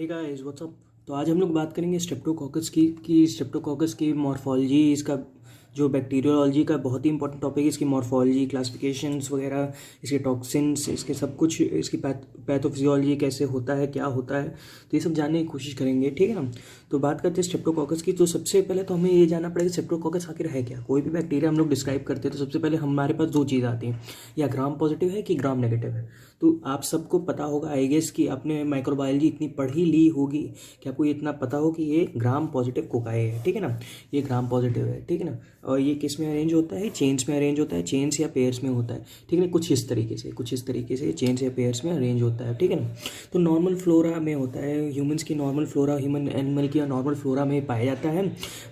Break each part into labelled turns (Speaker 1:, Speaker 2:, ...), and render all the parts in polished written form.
Speaker 1: Hey guys what's up. तो आज हम लोग बात करेंगे स्ट्रेप्टोकोकस की कि स्ट्रेप्टोकोकस की मॉर्फोलॉजी, इसका जो बैक्टीरियोलॉजी का बहुत ही इंपॉर्टेंट टॉपिक है, इसकी मॉर्फोलॉजी, क्लासिफिकेशंस वगैरह, इसके टॉक्सिन्स, इसके सब कुछ, इसकी पैथोफिजियोलॉजी कैसे होता है, क्या होता है, तो ये सब जानने की कोशिश करेंगे, ठीक है ना। तो बात करते हैं स्ट्रेप्टोकोकस की। तो सबसे पहले तो हमें ये जानना पड़ेगा स्ट्रेप्टोकोकस आखिर है क्या। कोई भी बैक्टीरिया हम लोग डिस्क्राइब करते हैं तो सबसे पहले हमारे पास दो चीज़ आती हैं, या ग्राम पॉजिटिव है कि ग्राम नेगेटिव है। तो आप सबको पता होगा आई गेस कि आपने माइक्रोबायोलॉजी इतनी पढ़ी ली होगी कि आपको ये इतना पता हो कि ये ग्राम पॉजिटिव कोकाई है, ठीक है ना। ये ग्राम पॉजिटिव है, ठीक है ना। और ये किस में अरेंज होता है? चेन्स में अरेंज होता है, चेन्स या पेयर्स में होता है, ठीक है ना। कुछ इस तरीके से चेन्स या पेयर्स में अरेंज होता है, ठीक है ना। तो नॉर्मल फ्लोरा में होता है, ह्यूमंस की नॉर्मल फ्लोरा, ह्यूमन एनिमल की नॉर्मल फ्लोरा में पाया जाता है।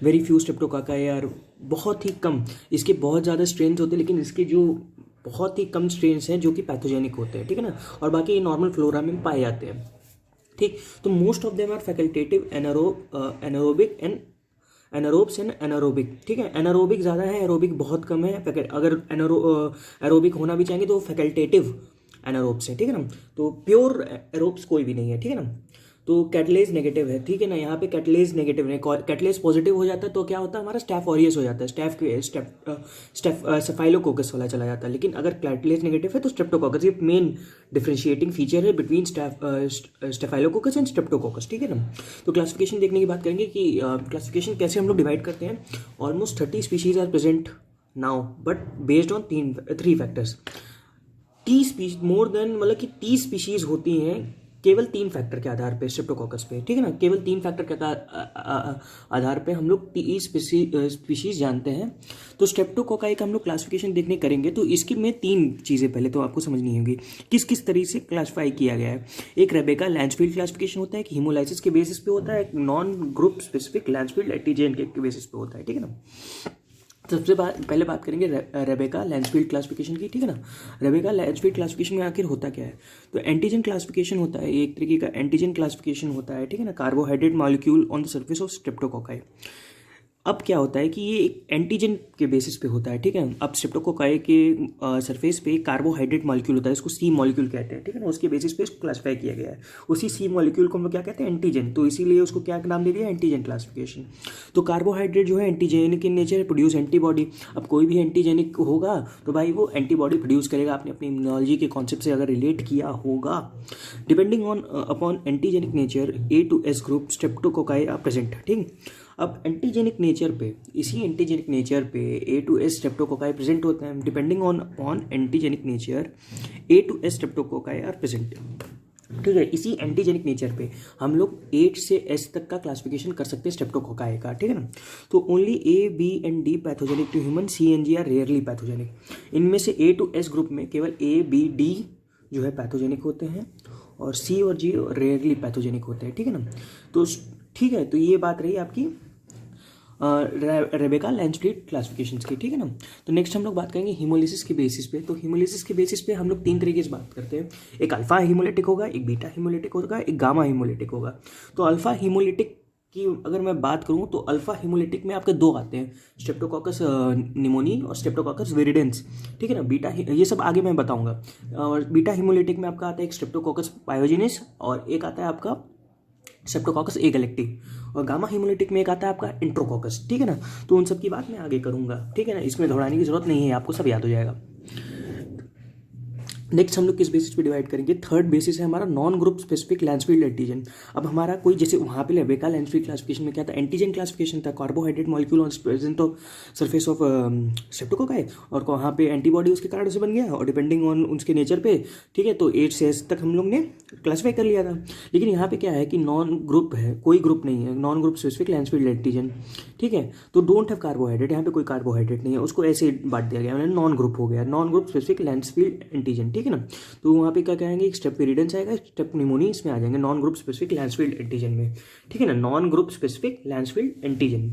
Speaker 1: वेरी फ्यू स्ट्रेप्टोकोकाई, यार बहुत ही कम, इसके बहुत ज़्यादा स्ट्रेन्स होते हैं, लेकिन इसके जो बहुत ही कम स्ट्रेन्स हैं जो कि पैथोजेनिक होते हैं, ठीक है ना। और बाकी ये नॉर्मल फ्लोरा में पाए जाते हैं, ठीक। तो most of them are facultative, anaerobic and anaerobes and anaerobic, ठीक है। एनारोबिक ज़्यादा है, एरोबिक बहुत कम है। अगर एरोबिक होना भी चाहेंगे तो फैकल्टेटिव एनारोब्स है, ठीक है ना। तो प्योर एरोब्स कोई भी नहीं है, ठीक है ना। तो कैटलेज नेगेटिव है, ठीक है ना। यहाँ पे कैटलेज नेगेटिव है, कैटलेज पॉजिटिव हो जाता है तो क्या होता है, हमारा स्टैफ ऑरियस हो जाता है, स्टेफाइलोकोकस वाला चला जाता है। लेकिन अगर कैटलेज नेगेटिव है तो स्ट्रेप्टोकोकस, ये मेन डिफरेंशिएटिंग फीचर है बिटवीन स्टेफाइलोकोकस एंड स्ट्रेप्टोकोकस, ठीक है ना। तो क्लासिफिकेशन देखने की बात करेंगे कि क्लासिफिकेशन कैसे हम लोग डिवाइड करते हैं। Almost 30 species are present now, but based on three factors. 30 more than, मतलब कि 30 स्पीशीज होती हैं केवल 3 फैक्टर के आधार पे स्ट्रेप्टोकोकस पे, ठीक है ना। केवल 3 फैक्टर के आधार पे हम लोग 30 स्पीशीज जानते हैं। तो स्ट्रेप्टोकोकाई का हम लोग क्लासिफिकेशन देखने करेंगे तो इसकी में 3 चीज़ें पहले तो आपको समझनी होंगी, किस किस तरीके से क्लासिफाई किया गया है। एक रेबेका लैंसफील्ड क्लासिफिकेशन होता है, एक हीमोलाइसिस के बेसिस पे होता है, एक नॉन ग्रुप स्पेसिफिक लैंसफील्ड एंटीजन के बेसिस पे होता है, ठीक है ना। सबसे पहले बात करेंगे रेबेका लैंसफील्ड क्लासिफिकेशन की, ठीक है ना। रेबेका लैंसफील्ड क्लासिफिकेशन में आखिर होता क्या है, तो एंटीजन क्लासिफिकेशन होता है, एक तरीके का एंटीजन क्लासिफिकेशन होता है, ठीक है ना। Carbohydrate molecule on the surface of streptococci. अब क्या होता है कि ये एक एंटीजन के बेसिस पे होता है, ठीक है। अब स्ट्रेप्टोकोकाई के सरफेस पे कार्बोहाइड्रेट मॉलिक्यूल होता है, इसको सी मॉलिक्यूल कहते हैं, ठीक है ना। उसके बेसिस पे इसको क्लासिफाई किया गया है। उसी सी मॉलिक्यूल को हम लोग क्या कहते हैं, एंटीजन, तो इसीलिए उसको क्या नाम दे दिया, एंटीजन क्लासिफिकेशन। तो कार्बोहाइड्रेट जो है antigenic in nature, produce antibody. अब कोई भी एंटीजेनिक होगा तो भाई वो एंटीबॉडी प्रोड्यूस करेगा, आपने अपनी इम्यूनोलॉजी के कॉन्सेप्ट से अगर रिलेट किया होगा। Depending on upon antigenic nature A to S group streptococci are present, ठीक। अब एंटीजेनिक नेचर पे, इसी एंटीजेनिक नेचर पे A to S streptococci present होते हैं। Depending on antigenic nature A to S streptococci are present, ठीक है। इसी एंटीजेनिक नेचर पे हम लोग 8 से S तक का क्लासिफिकेशन कर सकते हैं स्ट्रेप्टोकोकाई का, ठीक है ना। तो only A, B and D pathogenic to human, C and G are rarely pathogenic. इनमें से A to S ग्रुप में केवल A, B, D जो है पैथोजेनिक होते हैं, और C और G रेयरली पैथोजेनिक होते हैं, ठीक है ना। तो ठीक है, तो ये बात रही आपकी रेबेका लैंसफील्ड क्लासिफिकेशंस की, ठीक है ना। तो नेक्स्ट हम लोग बात करेंगे हीमोलिसिस के बेसिस पे। तो हीमोलिसिस के बेसिस पे हम लोग 3 तरीके से बात करते हैं, एक अल्फा हीमोलिटिक होगा, एक बीटा हीमोलिटिक होगा, एक गामा हीमोलिटिक होगा। तो अल्फा हीमोलिटिक की अगर मैं बात करूं तो अल्फा हीमोलिटिक में आपके 2 आते हैं, स्ट्रेप्टोकोकस निमोनी और स्ट्रेप्टोकोकस विरिडेंस, ठीक है ना। बीटा, ये सब आगे मैं बताऊंगा। और बीटा हीमोलिटिक में आपका आता है एक स्ट्रेप्टोकोकस पायोजेनिस, और एक आता है आपका स्ट्रेप्टोकोकस ए गैलेक्टी, और गामा हीमोलिटिक में एक आता है आपका इंट्रोकोकस, ठीक है ना। तो उन सब की बात मैं आगे करूंगा, ठीक है ना। इसमें दोहराने की जरूरत नहीं है, आपको सब याद हो जाएगा। नेक्स्ट हम लोग किस बेसिस पे डिवाइड करेंगे, थर्ड बेसिस है हमारा नॉन ग्रुप स्पेसिफिक लैंसफील्ड एंटीजन। अब हमारा कोई जैसे वहाँ पे रेबेका लैंसफील्ड क्लासिफिकेशन में क्या था, एंटीजन क्लासिफिकेशन था, carbohydrate molecule on present of surface of streptococci, और वहाँ पे एंटीबॉडी उसके कारण से बन गया, और डिपेंडिंग ऑन उसके नेचर पे, ठीक है। तो 8 से S तक हम लोग ने क्लासीफाई कर लिया था। लेकिन यहाँ पे क्या है कि नॉन ग्रुप है, कोई ग्रुप नहीं है, नॉन ग्रुप स्पेसिफिक लैंसफील्ड एंटीजन, ठीक है। तो डोंट हैव कार्बोहाइड्रेट, यहाँ पे कोई कार्बोहाइड्रेट नहीं है, उसको ऐसे बांट दिया गया, मतलब नॉन ग्रुप हो गया, नॉन ग्रुप स्पेसिफिक लैंसफील्ड एंटीजन, ठीक है ना। तो वहाँ पे क्या कहेंगे, स्टेप विरिडेंस आएगा, स्टेप निमोनी इसमें आ जाएंगे नॉन ग्रुप स्पेसिफिक लैंसफील्ड एंटीजन में, ठीक है ना। नॉन ग्रुप स्पेसिफिक लैंसफील्ड एंटीजन,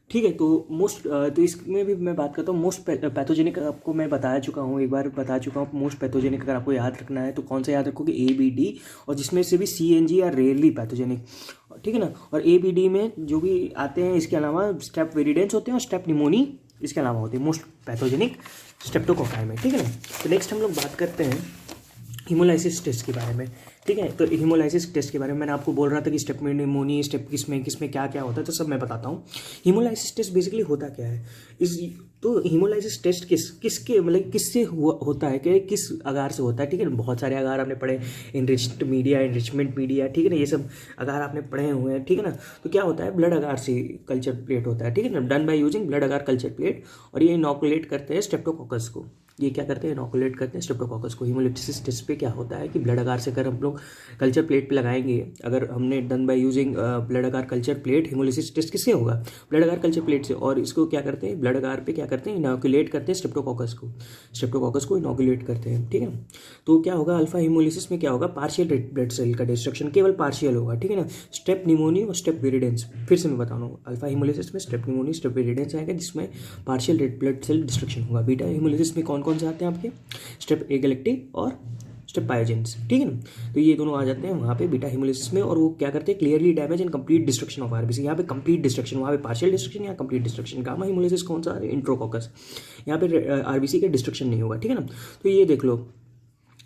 Speaker 1: ठीक है। तो तो इसमें भी मैं बात करता हूँ मोस्ट पैथोजेनिक, आपको मैं बताया चुका हूँ, एक बार बता चुका हूँ। मोस्ट पैथोजेनिक अगर आपको याद रखना है तो कौन सा याद रखोगे, A, B, D, और जिसमें से भी C and G are rarely pathogenic, ठीक है ना। और A, B, D में जो भी आते हैं, इसके अलावा स्टेप विरिडेंस होते हैं और स्टेप निमोनी इसके अलावा होते हैं मोस्ट पैथोजेनिक स्ट्रेप्टोकोकाई में, ठीक है ना। तो नेक्स्ट हम लोग बात करते हैं हीमोलाइसिस टेस्ट के बारे में। ठीक है। तो हीमोलाइसिस टेस्ट के बारे में मैंने आपको बोल रहा था कि स्टेप में निमोनी, स्टेप किसमें क्या क्या होता है, तो सब मैं बताता हूँ। हीमोलाइसिस टेस्ट बेसिकली होता क्या है इस तो हीमोलाइसिस टेस्ट किसके मतलब किससे होता है कि किस आगार से होता है, ठीक है ना। बहुत सारे आगार आपने पढ़े, इनरिचमेंट मीडिया, ठीक है ना, ये सब आगार आपने पढ़े हुए हैं, ठीक है ना। तो क्या होता है, ब्लड आगार से कल्चर प्लेट होता है, ठीक है ना, डन बाय यूजिंग ब्लड आगार कल्चर प्लेट, और ये इनोकुलेट करते हैं स्ट्रेप्टोकोकस को। ये क्या करते हैं, इनोकुलेट करते हैं स्ट्रेप्टोकोकस को। हीमोलाइसिस टेस्ट पे क्या होता है कि ब्लड आगार से अगर हम लोग कल्चर प्लेट पे लगाएंगे, अगर हमने डन बाय यूजिंग ब्लड आगार कल्चर प्लेट, हीमोलाइसिस टेस्ट किससे होगा, ब्लड आगार कल्चर प्लेट से। और इसको क्या करते हैं, ब्लड आगार पे क्या करते हैं, इनोकुलेट करते हैं स्ट्रेप्टोकोकस को इनोकुलेट करते हैं, ठीक है ना। तो क्या होगा, अल्फा हीमोलाइसिस में क्या होगा, पार्शियल रेड ब्लड सेल का डिस्ट्रक्शन, केवल पार्शियल होगा, ठीक है ना। स्टेप निमोनी और स्टेप विरिडेंस, फिर से मैं बता रहा हूँ, अल्फा हीमोलाइसिस में स्टेप निमोनी, स्टेप विरिडेंस आएगा जिसमें partial red blood cell destruction होगा। बीटा हीमोलाइसिस में कौन कौन से आते हैं आपके, स्टेप ए गैलेक्टिक और स्टेप पायोजेंस, ठीक है ना। तो ये दोनों आ जाते हैं वहाँ पे बीटा हीमोलाइसिस में, और वो क्या करते हैं, clearly damage and complete destruction of RBC. यहाँ पे कंप्लीट डिस्ट्रक्शन, वहाँ पे पार्शियल डिस्ट्रक्शन या कंप्लीट डिस्ट्रक्शन। गामा हीमोलाइसिस कौन सा, इंट्रोकोकस, यहाँ पे आरबीसी का डिस्ट्रक्शन नहीं होगा, ठीक है ना। तो ये देख लो,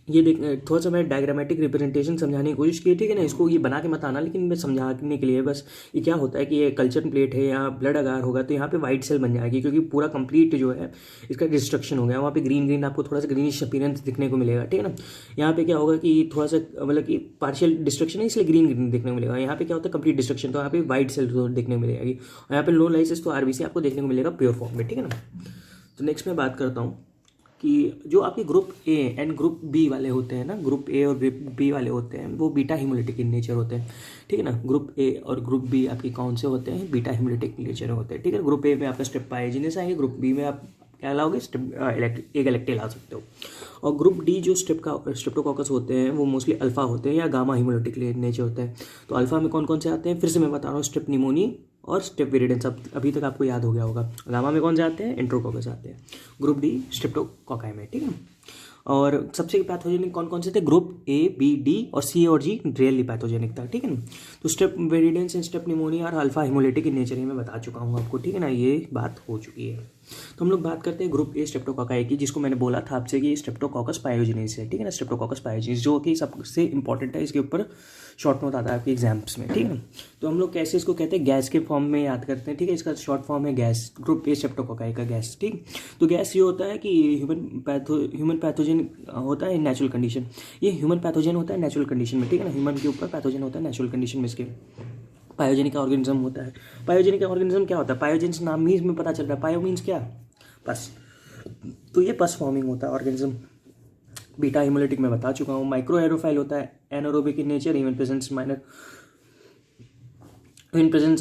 Speaker 1: ये देख, थोड़ा सा मैं डायग्रामेटिक रिप्रेजेंटेशन समझाने की कोशिश की, ठीक है ना। इसको ये बना के मत आना, लेकिन मैं समझाने के लिए बस, ये क्या होता है कि ये कल्चर प्लेट है, यहाँ ब्लड अगार होगा तो यहाँ पे वाइट सेल बन जाएगी, क्योंकि पूरा कंप्लीट जो है इसका डिस्ट्रक्शन हो गया। वहाँ पे ग्रीन आपको थोड़ा सा ग्रीनिश अपीयरेंस दिखने को मिलेगा, ठीक है ना। यहाँ पे क्या होगा कि थोड़ा सा मतलब कि पार्शियल डिस्ट्रक्शन है, इसलिए ग्रीन देखने को मिलेगा। यहाँ पे क्या होता है, कंप्लीट डिस्ट्रक्शन, तो यहाँ पे वाइट सेल देखने को मिलेगी। और यहाँ पे लो लाइसिस तो आरबीसी आपको देखने को मिलेगा प्योर फॉर्म में, ठीक है ना। तो नेक्स्ट मैं बात करता हूँ कि जो आपके group A and group B वाले होते हैं ना, ग्रुप ए और बी वाले होते हैं, वो बीटा हीमोलिटिक इन नेचर होते हैं, ठीक है ना। ग्रुप ए और ग्रुप बी आपके कौन से होते हैं, बीटा हीमोलिटिक इन नेचर होते हैं, ठीक है। ग्रुप ए में आपका स्टेप पायोजेनेस आएंगे, ग्रुप बी में आप क्या लाओगे, स्टेप ए गैलेक्टे ला सकते हो। और ग्रुप डी जो स्ट्रेप्टोकोकस होते हैं वो मोस्टली अल्फा होते हैं या गामा हीमोलिटिक नेचर होते हैं। तो अल्फा में कौन कौन से आते हैं, फिर से मैं बता रहा हूँ, स्टेप निमोनी और स्टेप विरिडेंस, अभी तक आपको याद हो गया होगा। गामा में कौन से आते हैं, एंट्रोकोकस आते हैं। ग्रुप डी स्ट्रेप्टोकोकाई में, ठीक है। और सबसे पैथोजेनिक कौन कौन से थे, ग्रुप ए बी डी और सी और जी रियली पैथोजेनिक था, ठीक है ना। तो step viridans and step pneumonia और अल्फा हीमोलिटिक इन नेचर, ये मैं बता चुका हूँ आपको, ठीक है ना, ये बात हो चुकी है। तो हम लोग बात करते हैं ग्रुप ए स्ट्रेप्टोकोकाई की, जिसको मैंने बोला था आपसे कि स्ट्रेप्टोकोकस पायोजेनेस है, ठीक है ना। स्ट्रेप्टोकोकस पायोजेनेस जो कि सबसे इंपॉर्टेंट है, इसके ऊपर शॉर्ट नोट आता है आपके एग्जाम्स में, ठीक है ना। तो हम लोग कैसे इसको कहते हैं, गैस के फॉर्म में याद करते हैं, ठीक है। इसका शॉर्ट फॉर्म है गैस, ग्रुप ए स्ट्रेप्टोकोकाई का गैस, ठीक। तो गैस ये होता है कि ह्यूमन पैथोजन होता है नेचुरल कंडीशन, ये ह्यूमन पैथोजन होता है नेचुरल कंडीशन में, ठीक है ना। ह्यूमन के ऊपर पैथोजन होता है नेचुरल कंडीशन में, इसके पायोजेनिक ऑर्गेनिज्म होता है। पायोजेनिक ऑर्गेनिज्म क्या होता है, पायोजेनिक नाम ही इसमें पता चल रहा है, पायो मीन्स क्या, पस, तो ये पस फॉर्मिंग होता है ऑर्गेनिज्म। बीटा हीमोलिटिक में बता चुका हूँ। माइक्रो एरोफाइल होता है, anaerobic in nature, even presence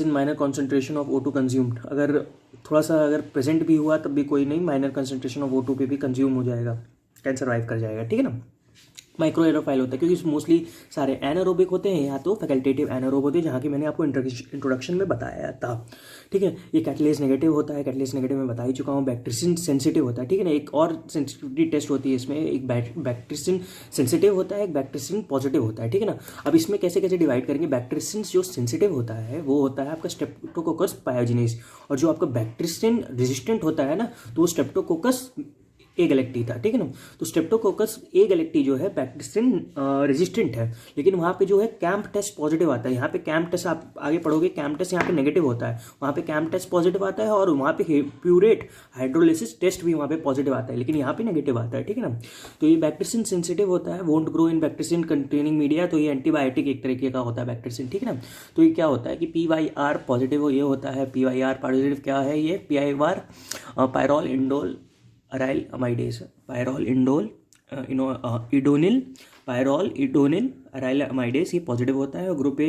Speaker 1: in minor concentration of O2 consumed, अगर थोड़ा सा अगर प्रेजेंट भी हुआ तब भी कोई नहीं, माइनर कंसेंट्रेशन ऑफ O2 पे भी कंज्यूम हो जाएगा, कैन सर्वाइव कर जाएगा, ठीक है ना। माइक्रो एरोफाइल होता है क्योंकि मोस्टली सारे एनारोबिक होते हैं या तो फैकल्टेटिव एनारोब होते हैं, जहाँ की मैंने आपको इंट्रोडक्शन में बताया था, ठीक है। ये कैटलेस नेगेटिव होता है, कैटलेस नेगेटिव में बता ही चुका हूँ। बैक्टीरियन सेंसिटिव होता है, ठीक है ना। एक और सेंसिटिविटी टेस्ट होती है इसमें, एक बैक्टीरियन सेंसिटिव होता है, एक बैक्टीरियन पॉजिटिव होता है, ठीक है ना। अब इसमें कैसे कैसे डिवाइड करेंगे, बैक्टीरियन जो सेंसिटिव होता है वो होता है आपका स्ट्रेप्टोकोकस पायोजेनेस, और जो आपका बैक्टीरियन रेजिस्टेंट होता है ना, तो वो स्ट्रेप्टोकोकस ए गैलेक्टी था, ठीक है ना। तो स्ट्रेप्टोकोकस ए गैलेक्टी जो है बैक्टीरियन रेजिस्टेंट है, लेकिन वहाँ पे जो है कैंप टेस्ट पॉजिटिव आता है। यहाँ पे कैंप टेस्ट आप आगे पढ़ोगे, कैंप टेस्ट यहाँ पे नेगेटिव होता है, वहाँ पे कैंप टेस्ट पॉजिटिव आता है, और वहाँ पे प्यूरेट हाइड्रोलिसिस टेस्ट भी वहाँ पे पॉजिटिव आता है, लेकिन यहाँ पे नेगेटिव आता है, ठीक है ना। तो ये बैक्टीरियन सेंसिटिव होता है, won't grow in Bactrian containing media, तो ये एंटीबायोटिक एक तरीके का होता है बैक्टीरियन, ठीक है ना। तो ये क्या होता है कि PYR पॉजिटिव ये होता है, PYR पॉजिटिव क्या है, ये PYR pyrrole indole aryl amidase, pyrrole indole इडोनिल, पायरोल इडोनिल अराइल अमाइडेज, ये पॉजिटिव होता है। और ग्रुप ए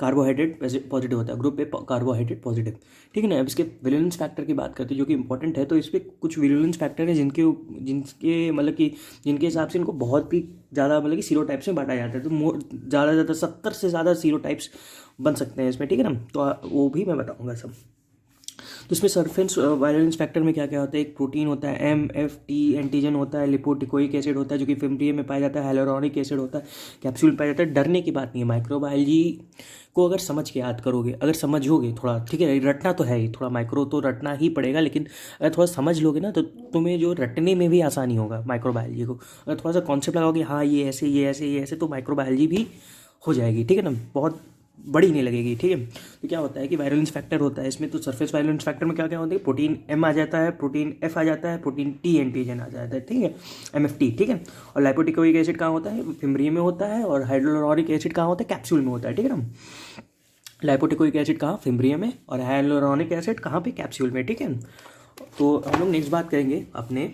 Speaker 1: कार्बोहाइड्रेट पॉजिटिव होता है, ग्रुप ए कार्बोहाइड्रेट पॉजिटिव, ठीक है ना। अब इसके विरुलेंस फैक्टर की बात करते हैं जो कि इंपॉर्टेंट है, तो इस पर कुछ विरुलेंस फैक्टर है जिनके मतलब कि जिनके हिसाब से इनको बहुत ही ज़्यादा मतलब कि सीरोटाइप्स में बांटा जाता है, तो ज़्यादा 70 से ज़्यादा सीरोटाइप्स बन सकते हैं इसमें, ठीक है ना। तो वो भी मैं बताऊँगा सब। तो इसमें सरफेस वायलेंस फैक्टर में क्या क्या होता है, एक प्रोटीन होता है MFT, एंटीजन होता है, लिपोटिकोइक एसिड होता है जो कि फिम्ब्रियम में पाया जाता है, हाइलुरोनिक एसिड होता है, कैप्सूल में पाया जाता है। डरने की बात नहीं है, माइक्रोबायोलॉजी को अगर समझ के याद करोगे, अगर समझोगे थोड़ा, ठीक है, रटना तो है ही, थोड़ा माइक्रो तो रटना ही पड़ेगा, लेकिन अगर थोड़ा समझ लोगे ना तो तुम्हें जो रटने में भी आसानी होगा माइक्रोबायोलॉजी को। अगर थोड़ा सा कॉन्सेप्ट लगाओगे, हाँ ये ऐसे ये ऐसे ये ऐसे, तो माइक्रोबायोलॉजी भी हो जाएगी, ठीक है ना, बहुत बड़ी नहीं लगेगी, ठीक है। तो क्या होता है कि वायलेंस फैक्टर होता है इसमें, तो सरफेस वायलेंस फैक्टर में क्या क्या होता है, प्रोटीन M आ जाता है, प्रोटीन F आ जाता है, प्रोटीन T एंटीजन आ जाता है, ठीक है, MFT, ठीक है। और लाइपोटिकोइक एसिड कहाँ होता है, फिम्ब्रियम में होता है, और हाइड्रोक्लोरिक एसिड कहाँ होता है, कैप्सूल में होता है, ठीक है ना। लाइपोटिकोइक एसिड कहाँ, फिम्ब्रियम में, और हाइड्रोक्लोरिक एसिड कहाँ पे, कैप्सूल में, ठीक है। तो हम लोग नेक्स्ट बात करेंगे अपने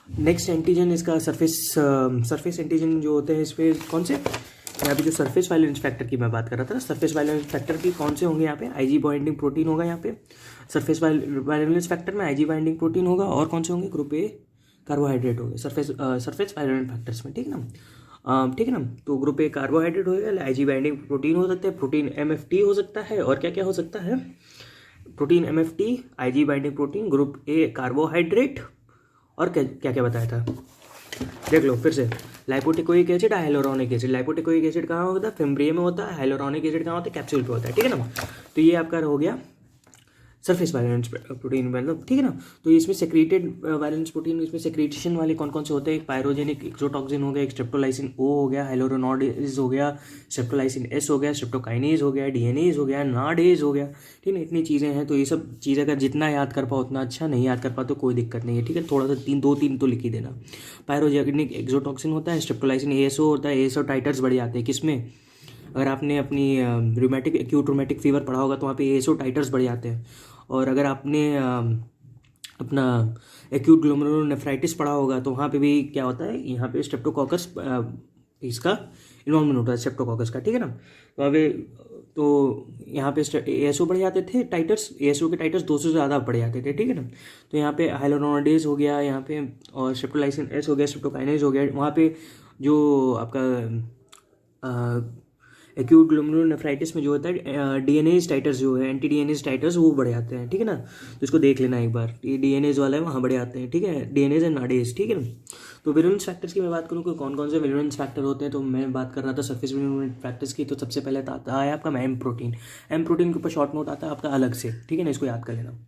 Speaker 1: नेक्स्ट एंटीजन, इसका सरफेस एंटीजन जो होते हैं इस पर कौन से, यहाँ पे जो सरफेस वायलेंस फैक्टर की मैं बात कर रहा था, सरफेस वायलेंस फैक्टर की कौन से होंगे, यहाँ पे IG बाइंडिंग प्रोटीन होगा, यहाँ पे सरफेस वायलेंस फैक्टर में IG बाइंडिंग प्रोटीन होगा, और कौन से होंगे, ग्रुप A कार्बोहाइड्रेट होंगे सरफेस वायलेंस फैक्टर्स में, ठीक है ना, ठीक है ना। तो ग्रुप A कार्बोहाइड्रेट होगा, IG बाइंडिंग प्रोटीन हो सकता है, प्रोटीन MFT हो सकता है, और क्या क्या हो सकता है, protein MFT, IG binding protein, group A carbohydrate, और क्या क्या बताया था, देख लो फिर से। लाइपोटिकोइक एसिड, हाइलुरोनिक एसिड, लाइपोटिकोइक एसिड कहाँ होता है, फिम्ब्रियम में होता है, हाइलुरोनिक एसिड कहाँ होता है, कैप्सूल पे होता है, ठीक है ना। तो ये आपका हो गया सरफेस वायलेंस प्रोटीन, मतलब ठीक है ना। तो इसमें सेक्रेटेड वायलेंस प्रोटीन, इसमें सेक्रेटेशन वाले कौन कौन से होते हैं, एक पायरोजेनिक एक्सोटॉक्सिन हो गया, एक स्ट्रेप्टोलाइसिन O हो गया, हाइलोरोनॉडेज हो गया, स्ट्रेप्टोलाइसिन S हो गया, स्ट्रेप्टोकाइनेज हो गया, DNase हो गया, नाडेज हो गया, ठीक है। इतनी चीज़ें हैं, तो ये सब चीज़ें अगर जितना याद कर पाओ उतना अच्छा, नहीं याद कर पाओ तो कोई दिक्कत नहीं है, ठीक है। थोड़ा सा 2-3 तो लिख ही देना। पायरोजेनिक एक्सोटॉक्सिन होता है, स्ट्रेप्टोलाइसिन ASO होता है, ASO टाइटर्स बढ़ जाते हैं किसमें, अगर आपने अपनी रूमेटिक एक्यूट रूमेटिक फीवर पढ़ा होगा तो वहाँ पे ASO टाइटर्स बढ़ जाते हैं। और अगर आपने अपना एक्यूट ग्लोमेरुलोनेफ्राइटिस पढ़ा होगा तो वहाँ पे भी क्या होता है, यहाँ पे स्ट्रेप्टोकोकस इसका इन्वॉल्वमेंट होता है, स्ट्रेप्टोकोकस का, ठीक है ना। तो अभी तो यहाँ पे ASO बढ़ जाते थे टाइटर्स, ASO के टाइटर्स 200 से ज़्यादा बढ़ जाते थे, ठीक है ना। तो यहाँ पे हाइलोरोनॉडेज हो गया यहाँ पे, और स्ट्रेप्टोलाइसिन S हो गया, स्ट्रेप्टोकाइनेज हो गया, वहाँ पे जो आपका एक्यूट ग्लोमेरुलोनेफ्राइटिस में जो होता है DNase टाइटर्स जो है, एंटी DNase टाइटर्स वो बढ़ जाते हैं, ठीक है ना। तो इसको देख लेना एक बार, ये DNase वाला है वहाँ बढ़ जाते हैं, ठीक है, DNase एंड नाडेज, ठीक है ना। तो विरुलेंस फैक्टर्स की मैं बात करूँ कि कौन कौन से विरुलेंस फैक्टर होते हैं, तो मैं बात कर रहा था सरफेस विरुलेंस फैक्टर्स की। तो सबसे पहले आता है आपका M प्रोटीन के ऊपर शॉर्ट नोट आता है आपका अलग से, ठीक है ना, इसको याद कर लेना।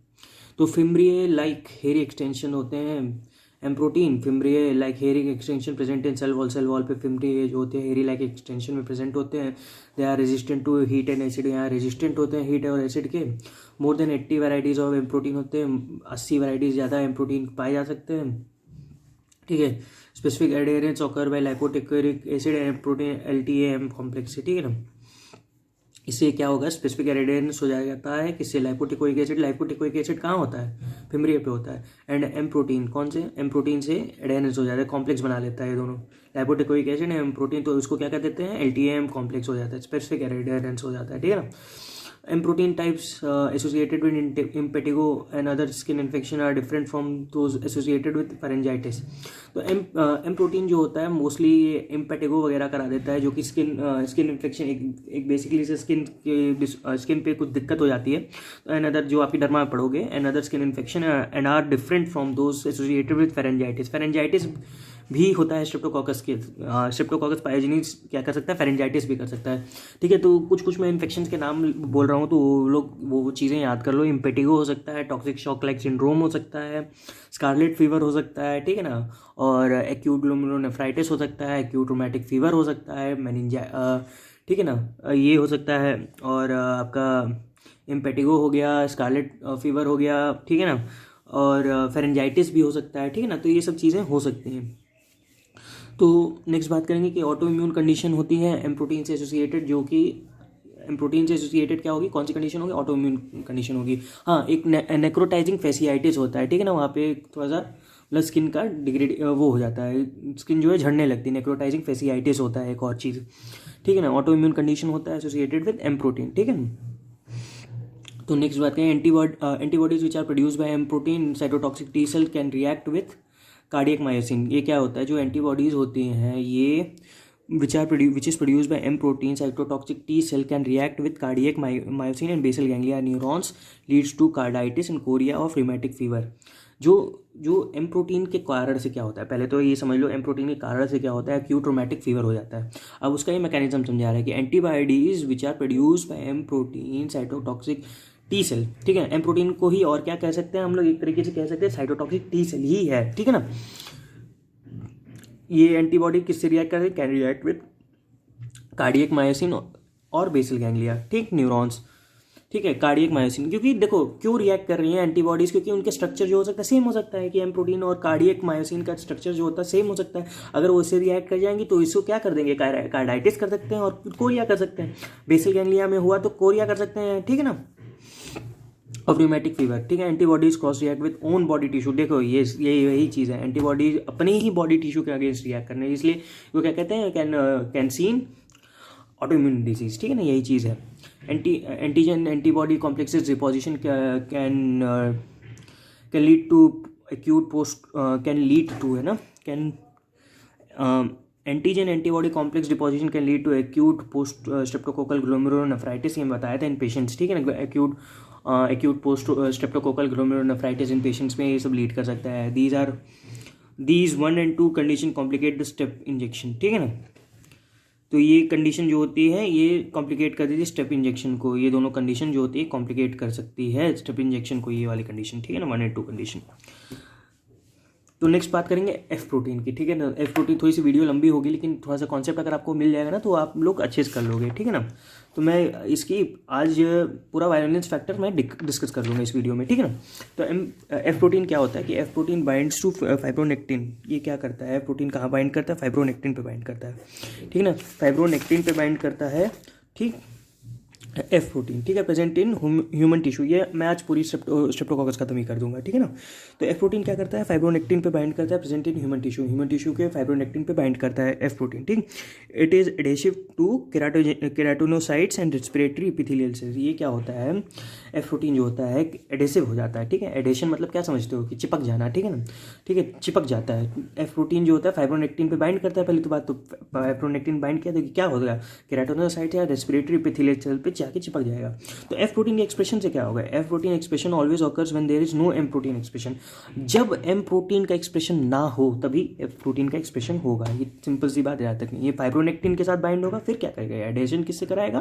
Speaker 1: तो फिम्ब्रिए लाइक हेरी एक्सटेंशन होते हैं M protein, fimbriae like hairy extension present in cell wall पे फिम्ब्रिए जो होते हैं हेरी लाइक एक्सटेंशन में प्रेजेंट होते हैं। They are resistant to heat and acid, यहाँ रेजिस्टेंट होते हैं हीट और एसिड के। More than 80 varieties of M protein होते हैं, 80 वैराइटीज़ ज़्यादा M प्रोटीन पाए जा सकते हैं, ठीक है। Specific adherence occur by lipoteichoic acid and protein LTA-M complex से, ठीक है ना। इससे क्या होगा, स्पेसिफिक एडेरेंस हो जाता है किससे, लाइपोटिकोइक एसिड कहाँ होता है, फिम्ब्रिया पे होता है। एंड M प्रोटीन कौन से, M प्रोटीन से एडेरेंस हो जाता है, कॉम्प्लेक्स बना लेता है ये दोनों, लाइपोटिकोइक एसिड एंड M प्रोटीन, तो उसको क्या कर देते हैं, LTA-M कॉम्प्लेक्स हो जाता है, स्पेसिफिक एडेरेंस हो जाता है, ठीक है ना। M protein types associated with impetigo and other skin infection are different from those associated with pharyngitis. तो M प्रोटीन जो होता है मोस्टली इम्पेटिगो वगैरह करा देता है, जो कि स्किन इन्फेक्शन एक बेसिकली से स्किन पे कुछ दिक्कत हो जाती है। तो एंड अदर जो आपकी डर्मा में पढ़ोगे, and other skin infection and are different from those associated with pharyngitis भी होता है स्ट्रेप्टोकोकस के, स्ट्रेप्टोकोकस पायोजेनिस क्या कर सकता है, फेरेंजाइटिस भी कर सकता है, ठीक है। तो कुछ मैं इन्फेक्शन के नाम बोल रहा हूँ, तो वो चीज़ें याद कर लो। इम्पेटिगो हो सकता है, टॉक्सिक शॉक लाइक सिंड्रोम हो सकता है, स्कारलेट फीवर हो सकता है, ठीक है ना, और एक्यूट ग्लोमेरुलोनेफ्राइटिस हो सकता है, एक्यूट रूमेटिक फीवर हो सकता है, ठीक है ना, ये हो सकता है। और आपका इम्पेटिगो हो गया, स्कारलेट फीवर हो गया, ठीक है ना, और फेरेंजाइटिस भी हो सकता है, ठीक है ना। तो ये सब चीज़ें हो सकती हैं। तो नेक्स्ट बात करेंगे कि ऑटो इम्यून कंडीशन होती है M प्रोटीन से एसोसिएटेड, जो कि M प्रोटीन से एसोसिएटेड क्या होगी, कौन सी कंडीशन होगी, ऑटो इम्यून कंडीशन होगी। हाँ, एक नेक्रोटाइजिंग फेसियाइटिस होता है, ठीक है ना, वहाँ पे थोड़ा सा मतलब स्किन का डिग्रेड वो हो जाता है, स्किन जो है झड़ने लगती है, नेक्रोटाइजिंग फेसियाइटिस होता है एक और चीज़, ठीक है ना। ऑटो इम्यून कंडीशन होता है एसोसिएटेड विद M प्रोटीन, ठीक है ना। तो नेक्स्ट बात करें antibodies which are produce by M protein, cytotoxic T cell can react with cardiac myosin. ये क्या होता है, जो एंटीबॉडीज़ होती हैं ये which is produced by M protein, cytotoxic T cell can react with cardiac myosin and basal ganglia neurons, leads to carditis and chorea of rheumatic fever. जो M protein के कारण से क्या होता है, पहले तो ये समझ लो एम प्रोटीन के कारण से क्या होता है, एक्यूट रोमैटिक फीवर हो जाता है। अब उसका ये मैकेनिज्म समझा रहा है कि antibodies which are produced by M protein cytotoxic T cell, ठीक है। एम प्रोटीन को ही और क्या कह सकते हैं हम लोग, एक तरीके से कह सकते हैं साइटोटॉक्सिक टी सेल ही है, ठीक है ना। ये एंटीबॉडी किससे रिएक्ट करते हैं, can react with cardiac myosin और बेसल गैंग्लिया, ठीक, न्यूरॉन्स, ठीक है, कार्डियक मायोसिन। क्योंकि देखो क्यों रिएक्ट कर रही हैं एंटीबॉडीज, क्योंकि उनके स्ट्रक्चर जो हो सकता है सेम हो सकता है कि एम प्रोटीन और कार्डियक मायोसिन का स्ट्रक्चर जो होता है सेम हो सकता है। अगर वो इससे रिएक्ट कर जाएंगी तो इसको क्या कर देंगे, कार्डाइटिस कर सकते हैं और कोरिया कर सकते हैं। बेसल गैंग्लिया में हुआ तो कोरिया कर सकते हैं, ठीक है ना, ऑफ रूमेटिक फीवर, ठीक है। Antibodies cross react with own body tissue, देखो ये यही चीज़ है, एंटीबॉडीज अपने ही बॉडी टिश्यू के अगेंस्ट रिएक्ट करने, इसलिए वो क्या कहते हैं, कैन सीन ऑटोइम्यून डिजीज, ठीक है ना, यही चीज़ है। Antigen antibody complexes deposition can lead to acute post, can lead to, है ना, can antigen antibody complex deposition can lead to acute post streptococcal glomerulonephritis, ये बताया था इन पेशेंट्स, ठीक है ना। एक्यूट पोस्ट स्ट्रेप्टोकोकल ग्लोमेरुलोनेफ्राइटिस इन पेशेंट्स में ये सब लीड कर सकता है। These 1 and 2 condition complicate the strep infection, ठीक है ना। तो ये कंडीशन जो होती है ये कॉम्प्लिकेट कर देती है स्टेप इंजेक्शन को, ये दोनों कंडीशन जो होती है कॉम्प्लिकेट कर सकती है स्टेप इंजेक्शन को, ये वाली कंडीशन, ठीक है ना, 1 and 2 कंडीशन। तो नेक्स्ट बात करेंगे एफ प्रोटीन की, ठीक है ना। एफ प्रोटीन थोड़ी सी वीडियो लंबी होगी लेकिन थोड़ा सा कॉन्सेप्ट अगर आपको मिल जाएगा ना तो आप लोग अच्छे से कर लोगे, ठीक है ना। तो मैं इसकी आज पूरा वायलेंस फैक्टर मैं डिस्कस कर लूँगा इस वीडियो में, ठीक है ना। तो एफ प्रोटीन क्या होता है कि F protein binds to fibronectin, ये क्या करता है, एफ प्रोटीन कहाँ बाइंड करता है, फाइब्रोनेक्टिन पे बाइंड करता है, ठीक है ना, फाइब्रोनेक्टिन पे बाइंड करता है, ठीक, एफ प्रोटीन, ठीक है, प्रेजेंट इन ह्यूमन टिश्यू। ये मैं आज पूरी स्ट्रेप्टोकोकस खत्म ही कर दूंगा, ठीक है ना। तो एफ प्रोटीन क्या करता है, फाइब्रोनेक्टिन पे बाइंड करता है, प्रेजेंट इन ह्यूमन टिश्यू के फाइब्रोनेक्टिन पे बाइंड करता है एफ प्रोटीन, ठीक। It is adhesive to keratinocytes and respiratory epithelial cells. ये क्या होता है, एफ प्रोटीन जो होता है एडेसिव हो जाता है, ठीक है। एडेशन मतलब क्या समझते हो कि चिपक जाना, ठीक है ना, ठीक है, चिपक जाता है। एफ प्रोटीन जो होता है फाइब्रोनेक्टिन पे बाइंड करता है, पहली तो बात, तो फाइब्रोनेक्टिन बाइंड किया तो क्या होगा, केराटिनोसाइट या रेस्पिरेटरी एपिथेलियल सेल पे जाके चिपक जाएगा। तो एफ प्रोटीन के एक्सप्रेशन से क्या होगा, F protein expression always occurs when there is no M protein expression. जब एम प्रोटीन का एक्सप्रेशन ना हो तभी एफ प्रोटीन का एक्सप्रेशन होगा, ये सिंपल सी बात याद रखनी। ये फाइब्रोनेक्टिन के साथ बाइंड होगा, फिर क्या करेगा, एडेशन किससे कराएगा,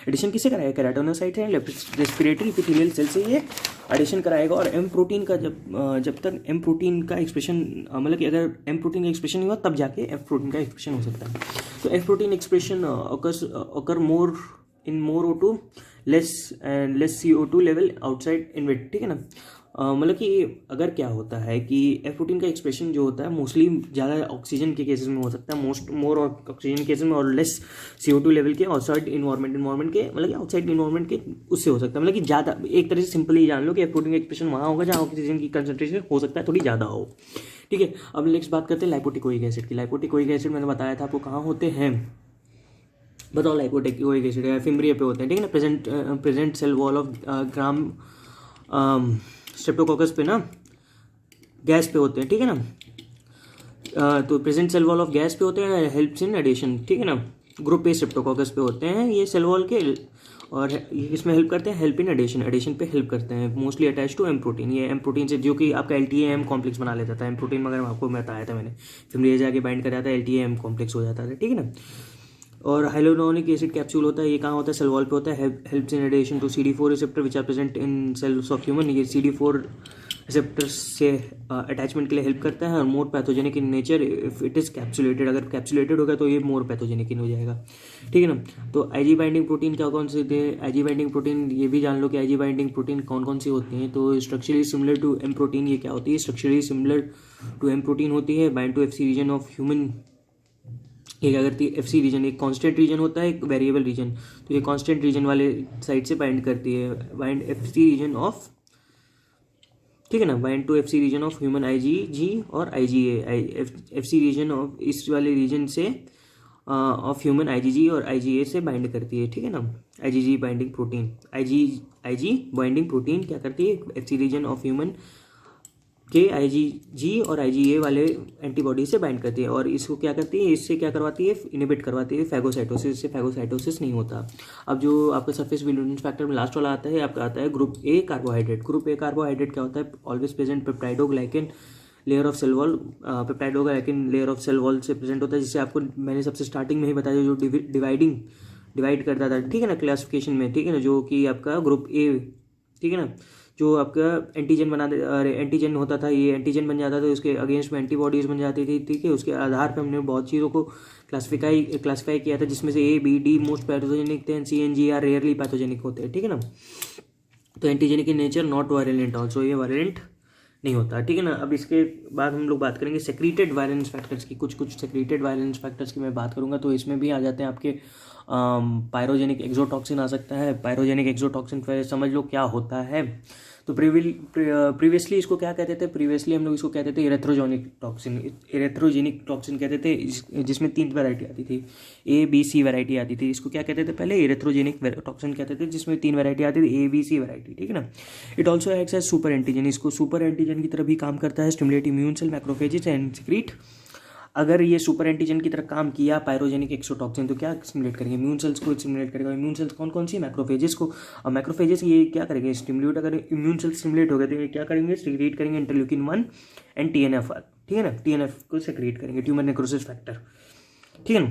Speaker 1: केराटिनोसाइट है रेस्पिरेटरी एपिथेलियल सेल से ये एडिशन कराएगा। और एम प्रोटीन का जब तक एम प्रोटीन का एक्सप्रेशन, मतलब कि अगर एम प्रोटीन का एक्सप्रेशन नहीं हुआ तब जाके एफ प्रोटीन का एक्सप्रेशन हो सकता है। तो F protein expression occur more in more O2 less CO2 level outside invade, ठीक है ना। मतलब कि अगर क्या होता है कि एफ प्रोटीन का एक्सप्रेशन जो होता है मोस्टली ज़्यादा ऑक्सीजन के केसेस में हो सकता है, मोर ऑक्सीजन केसेस में, और लेस CO2 लेवल के आउटसाइड इन्वायरमेंट के, मतलब कि आउटसाइड इन्वायरमेंट के उससे हो सकता है। मतलब कि ज़्यादा, एक तरह से सिंपली जान लो कि एफ प्रोटीन का एक्सप्रेशन वहाँ होगा जहाँ ऑक्सीजन की कंसंट्रेशन हो सकता है थोड़ी ज़्यादा हो, ठीक है। अब नेक्स्ट बात करते हैं लाइपोटिकोइक एसिड की। लाइपोटिकोइक एसिड मैंने बताया था आपको कहाँ होते हैं, बताओ। लाइपोटिकोइक एसिड फिम्ब्रिया पे होते हैं, ठीक है ना। Present cell wall of gram streptococcus पे ना, गैस पे होते हैं, ठीक है ना। तो present cell wall of GAS पे होते हैं, हेल्प्स इन एडिशन, ठीक है ना। ग्रुप ए स्ट्रेप्टोकोकस पे होते हैं ये सेल वॉल के, और ये इसमें हेल्प करते हैं, हेल्प इन एडिशन पे हेल्प करते हैं, mostly attach to M protein. ये एम प्रोटीन से जो कि आपका LTA-M कॉम्प्लेक्स बना लेता था, एम प्रोटीन मगर आपको बताया था मैंने, फिम्ब्रिया जाके बाइंड कर जाता है, LTA-M कॉम्प्लेक्स हो जाता था, ठीक है ना। और हाइलोरोनिक एसिड कैप्सूल होता है, ये कहाँ होता है, सेल वॉल पे होता है, helps in adhesion to CD4 receptor which are present in cells of human. ये CD4 रिसेप्टर से अटैचमेंट के लिए हेल्प करता है, और more pathogenic in nature if it is capsulated. अगर कैप्सुलेटेड होगा तो ये मोर पैथोजेनिक इन हो जाएगा, ठीक है ना। तो IG बाइंडिंग प्रोटीन क्या कौन से थे, IG बाइंडिंग प्रोटीन ये भी जान लो कि IG बाइंडिंग प्रोटीन कौन कौन सी होती हैं। तो structurally similar to M protein, ये क्या होती है, structurally similar to M protein होती है, bind to FC region of human. ये क्या करती है, FC रीजन एक कांस्टेंट रीजन होता है, एक वेरिएबल रीजन, तो ये कांस्टेंट रीजन वाले साइड से बाइंड करती है, बाइंड FC रीजन ऑफ, ठीक है ना, bind to FC region of human IgG और IgA। FC रीजन ऑफ इस वाले रीजन से ऑफ ह्यूमन IgG और IgA से बाइंड करती है, ठीक है ना। IgG binding protein, IG binding protein क्या करती है, FC रीजन ऑफ ह्यूमन के IgG और IgA वाले एंटीबॉडी से बाइंड करती है और इसको क्या करती है, इससे क्या करवाती है, इनिबिट करवाती है फैगोसाइटोसिस। इससे फैगोसाइटोसिस नहीं होता। अब जो आपका सरफेस विलुमिनेंस फैक्टर में लास्ट वाला आता है, आपका आता है group A carbohydrate. Group A carbohydrate क्या होता है, always present peptidoglycan layer of cell wall, peptidoglycan layer of cell wall से प्रेजेंट होता है, जिससे आपको मैंने सबसे स्टार्टिंग में ही बताया जो डिवाइड करता था, ठीक है ना, क्लासिफिकेशन में, ठीक है ना, जो कि आपका ग्रुप ए, ठीक है ना, जो आपका एंटीजन एंटीजन होता था, ये एंटीजन बन जाता था, उसके अगेंस्ट में एंटीबॉडीज बन जाती थी, ठीक है। उसके आधार पर हमने बहुत चीज़ों को क्लासिफाई किया था, जिसमें से A, B, D most pathogenic थे, C and G are rarely pathogenic होते हैं, ठीक है ना। तो antigenic in nature, not violent also, ये वायलेंट नहीं होता, ठीक है ना। अब इसके बाद हम लोग बात करेंगे सेक्रीटेड वायलेंस फैक्टर्स की। कुछ सेक्रीटेड वायलेंस फैक्टर्स की मैं बात करूंगा, तो इसमें भी आ जाते हैं आपके पायरोजेनिक एक्सोटॉक्सिन आ सकता है। पायरोजेनिक एक्सोटॉक्सिन समझ लो क्या होता है। तो प्रीवियसली इसको क्या कहते थे, प्रीवियसली हम लोग इसको कहते थे इरेथ्रोजेनिक टॉक्सिन कहते थे, जिसमें 3 वैरायटी आती थी, A, B, C वैरायटी आती थी। इसको क्या कहते थे पहले, इरेथ्रोजेनिक टॉक्सिन कहते थे, जिसमें 3 वैरायटी आती थी, A, B, C वैरायटी, ठीक है ना। It also acts as super antigen, इसको सुपर एंटीजन की तरह भी काम करता है, stimulate immune cell, macrophages and secrete. अगर ये सुपर एंटीजन की तरह काम किया पायरोजेनिक एक्सोटॉक्सिन, तो क्या स्टिमुलेट करेंगे, इम्यून सेल्स को स्टिमुलेट करेगा। इम्यून सेल्स कौन कौन सी, मैक्रोफेजेस को। और मैक्रोफेजेस ये क्या करेंगे, स्टिमुलेट, अगर इम्यून सेल्स स्टिमुलेट हो गए तो ये क्या करेंगे, सिक्रीट करेंगे इंटरल्यूकिन 1 एंड TNF, ठीक है ना, TNF को सिक्रीट करेंगे, ट्यूमर नेक्रोसिस फैक्टर, ठीक है ना।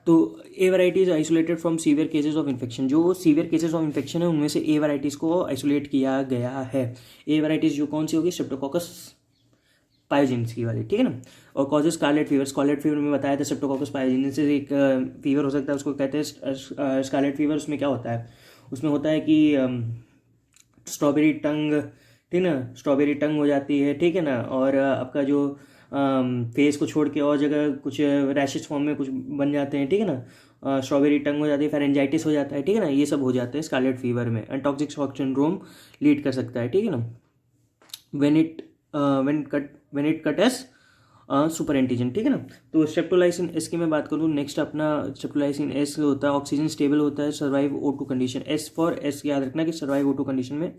Speaker 1: तो A variety is isolated from severe cases of infection. जो सीवियर केसेस ऑफ इन्फेक्शन है उनमें से A वैराइटीज़ को आइसोलेट किया गया है। A वैराइटीज़ जो कौन सी होगी, स्ट्रेप्टोकोकस पायोजेनेसी वाली, ठीक है ना। और causes scarlet fever, scarlet fever में बताया था स्ट्रेप्टोकोकस पायोजेनेसिस एक फीवर हो सकता है, उसको कहते हैं स्कारलेट फीवर। उसमें क्या होता है, उसमें होता है कि स्ट्रॉबेरी टंग, ठीक ना, स्ट्रॉबेरी टंग हो जाती है, ठीक है ना। और आपका जो फेस को छोड़ के और जगह कुछ रैशेस फॉर्म में कुछ बन जाते हैं, ठीक है ना, स्ट्रॉबेरी टंग हो जाती है, फेरेंजाइटिस हो जाता है, ठीक है ना, ये सब हो जाते हैं स्कारलेट फीवर में। And toxic shock syndrome lead कर सकता है, ठीक है ना, when it cut as super antigen, ठीक है ना। तो स्ट्रेप्टोलाइसिन एस की मैं बात करूँ, नेक्स्ट अपना स्ट्रेप्टोलाइसिन एस होता है, ऑक्सीजन स्टेबल होता है, survive O2 condition, S for S याद रखना कि सर्वाइव O2 कंडीशन में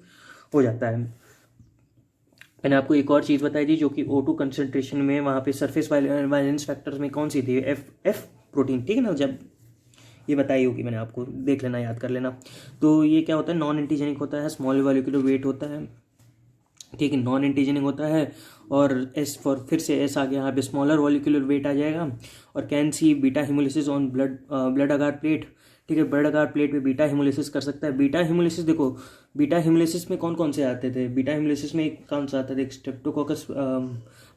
Speaker 1: हो जाता है। मैंने आपको एक और चीज़ बताई थी जो कि O2 कंसनट्रेशन में वहाँ पे सरफेस वायलेंस फैक्टर्स में कौन सी थी, एफ प्रोटीन, ठीक है ना, जब ये बताई होगी मैंने आपको, देख लेना, याद कर लेना। तो ये क्या होता है, नॉन एंटीजेनिक होता है, स्मॉल मॉलिक्यूलर वेट होता है, ठीक है, नॉन एंटीजेनिक होता है। और एस फॉर, फिर से एस आ गया, यहाँ पे स्मॉलर मॉलिक्यूलर वेट आ जाएगा। और can see beta haemolysis on blood agar plate, ठीक है, ब्लड अगार प्लेट पे बीटा हिमोलिसिस कर सकता है। बीटा हिमोलिसिस देखो, बीटा हिमोलिसिस में कौन कौन से आते थे, बीटा हिमोलिसिस में एक कौन सा आता था, एक स्ट्रेप्टोकोकस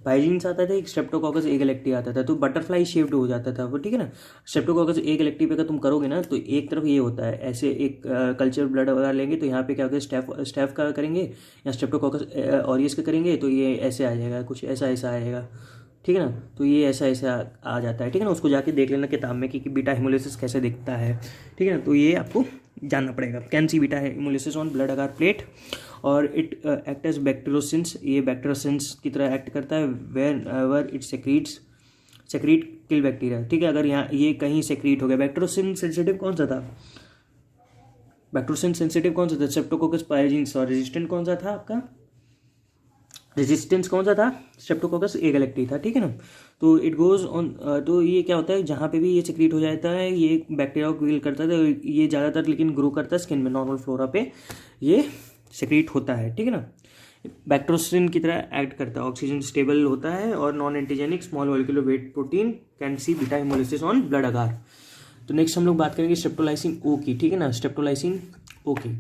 Speaker 1: पाइजीन्स आता था, एक स्ट्रेप्टोकोकस ए गैलेक्टी आता था। तो बटरफ्लाई शेप्ड हो जाता था वो, ठीक है ना। स्ट्रेप्टोकोकस ए गैलेक्टी पे अगर तुम करोगे ना, तो एक तरफ ये होता है, ऐसे एक कल्चर ब्लड वगैरह लेंगे तो यहाँ पे क्या होगा, स्टेफ का करेंगे या स्ट्रेप्टोकोकस ऑरियस का करेंगे, तो ये ऐसे आ जाएगा, कुछ ऐसा ऐसा आएगा, ठीक है ना। तो ये ऐसा ऐसा आ जाता है, ठीक है ना। उसको जाके देख लेना किताब में कि बीटा हिमोलिसिस कैसे दिखता है, ठीक है ना। तो ये आपको जानना पड़ेगा, can see beta haemolysis on blood agar plate. और इट एक्ट एज बैक्टीरियोसिंस, ये बैक्टीरियोसिंस की तरह एक्ट करता है whenever it secrete kill bacteria, ठीक है। अगर यहाँ ये कहीं सेक्रीट हो गया, बैक्टीरियोसिन सेंसिटिव कौन सा था, बैक्टीरियोसिन सेंसिटिव कौन सा था, स्ट्रेप्टोकोकस पायोजेनिस। और रेजिस्टेंट कौन सा था आपका, रेजिस्टेंस कौन सा था, स्ट्रेप्टोकोकस ए गैलेक्टी था, ठीक है ना। तो इट गोज ऑन, तो ये क्या होता है, जहाँ पे भी ये सिक्रीट हो जाता है, ये बैक्टीरिया को किल करता है। ये ज़्यादातर लेकिन ग्रो करता है स्किन में, नॉर्मल फ्लोरा पे ये सिक्रीट होता है, ठीक है ना। बैक्टीरियोसिन की तरह एक्ट करता है, ऑक्सीजन स्टेबल होता है और non antigenic small molecular weight protein, can see beta haemolysis on blood agar. तो नेक्स्ट हम लोग बात करेंगे स्ट्रेप्टोलाइसिन ओ की, ठीक है ना, स्ट्रेप्टोलाइसिन ओ की।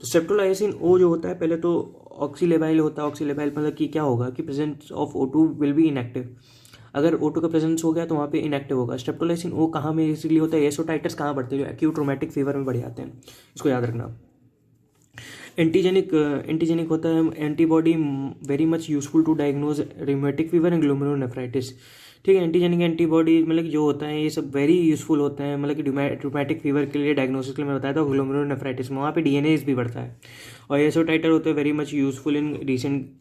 Speaker 1: तो स्ट्रेप्टोलाइसिन ओ जो होता है, पहले तो ऑक्सीलेबाइल होता है। ऑक्सीलेबाइल मतलब कि क्या होगा कि presence of O2 will be inactive. अगर O2 का प्रेजेंस हो गया तो वहाँ पे इनएक्टिव होगा। स्ट्रेप्टोलाइसिन ओ कहाँ में इसीलिए होता है, एसोटाइटस कहाँ बढ़ते हैं, जो एक्यूट रोमैटिक फीवर में बढ़ जाते हैं, इसको याद रखना। एंटीजेनिक होता है, antibody very much useful to diagnose rheumatic fever and glomerulonephritis, ठीक है। एंटीजेनिक एंटीबॉडी मतलब जो होता है ये सब वेरी यूजफुल होते हैं, मतलब कि रूमेटिक फीवर के लिए डायग्नोसिस के लिए मैं बताया था, ग्लोमेरुलोनेफ्राइटिस में वहाँ पे डीएनएज भी बढ़ता है। और एसोटाइटर होते हैं very much useful in recent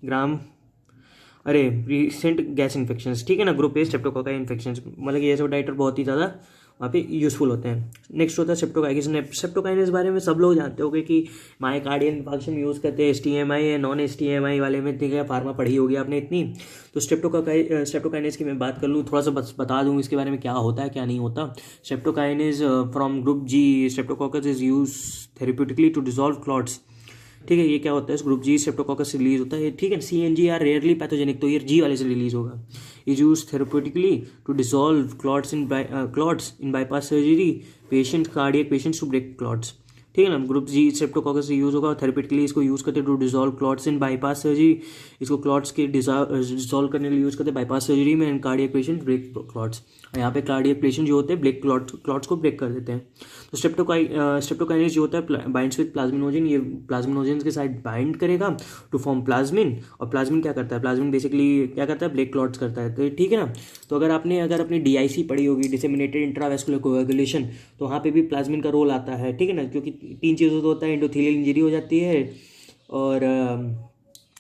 Speaker 1: gas infection, ठीक है ना, ग्रुप ए स्ट्रेप्टोकोकाई इन्फेक्शन, मतलब कि एसोटाइटर बहुत ही ज़्यादा वहाँ पे यूज़फुल होते हैं। नेक्स्ट होता है सेप्टोकाइनेस। सेप्टोकाइनेस बारे में सब लोग जानते होंगे कि मायोकार्डियल इंफार्क्शन यूज़ करते हैं STMI है, नॉन STMI वाले में ठीक है, फार्मा पढ़ी होगी आपने इतनी। तो स्ट्रेप्टोकाइनेस की मैं बात कर लूँ, थोड़ा सा बस बता दूँ इसके बारे में, क्या होता है क्या नहीं होता। Streptokinase from group G streptococcus is use therapeutically to dissolve clots. ठीक है, ये क्या होता है, इस ग्रुप G स्ट्रेप्टोकोकस से रिलीज होता है, ठीक है। CNG आर रेयरली पैथोजेनिक, तो ये G वाले से रिलीज होगा। Is use therapeutically to dissolve clots in bypass surgery patient cardiac patients to break clots. ठीक है ना, ग्रुप G स्ट्रेप्टोकोकस से यूज होगा, थेरेप्यूटिकली इसको यूज करते to dissolve clots in bypass surgery, इसको क्लॉट्स के डिसॉल्व करने के लिए यूज करते हैं बाईपास सर्जरी में, and cardiac patient break clots. यहाँ पे कार्डियक पेशेंट जो होते हैं ब्रेक क्लॉट्स को ब्रेक कर देते हैं। तो स्ट्रेप्टोकाइनेस जो होता है बाइंड्स विद प्लाज्मिनोजन, ये प्लाज्मिनोजन के साथ बाइंड करेगा टू फॉर्म प्लाज्मिन, और प्लाज्मिन क्या करता है, प्लाज्मिन बेसिकली क्या करता है, ब्रेक क्लॉट्स करता है। तो ठीक है ना। तो अगर अपनी DIC पढ़ी होगी, डिसेमिनेटेड इंट्रावेस्कुलर कोएगुलेशन, तो वहाँ पे भी प्लाज्मिन का रोल आता है। ठीक है ना, क्योंकि 3 चीज़ों से होता है, एंडोथेलियल इंजरी हो जाती है, और